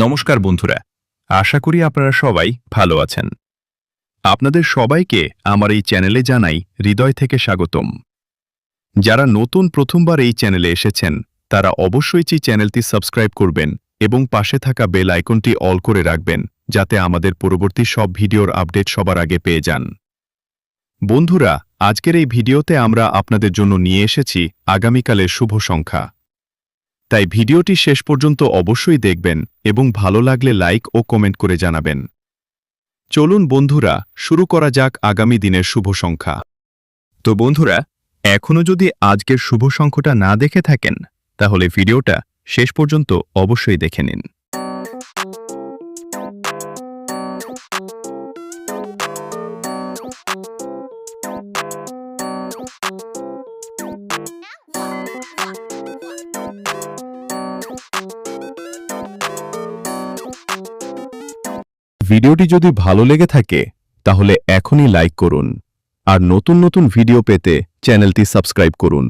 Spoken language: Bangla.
নমস্কার বন্ধুরা, আশা করি আপনারা সবাই ভালো আছেন। আপনাদের সবাইকে আমার এই চ্যানেলে জানাই হৃদয় থেকে স্বাগতম। যারা নতুন প্রথমবার এই চ্যানেলে এসেছেন তারা অবশ্যই চ্যানেলটি সাবস্ক্রাইব করবেন এবং পাশে থাকা বেল আইকনটি অল করে রাখবেন যাতে আমাদের পরবর্তী সব ভিডিওর আপডেট সবার আগে পেয়ে যান। বন্ধুরা, আজকের এই ভিডিওতে আমরা আপনাদের জন্য নিয়ে এসেছি আগামীকালের শুভ সংখ্যা। তাই ভিডিওটি শেষ পর্যন্ত অবশ্যই দেখবেন এবং ভালো লাগলে লাইক ও কমেন্ট করে জানাবেন। চলুন বন্ধুরা, শুরু করা যাক আগামী দিনের শুভ সংখ্যা। তো বন্ধুরা, এখনও যদি আজকের শুভ সংখ্যাটা না দেখে থাকেন তাহলে ভিডিওটা শেষ পর্যন্ত অবশ্যই দেখে নিন। ভিডিওটি যদি ভালো লেগে থাকে তাহলে এখনই লাইক করুন আর নতুন নতুন ভিডিও পেতে চ্যানেলটি সাবস্ক্রাইব করুন।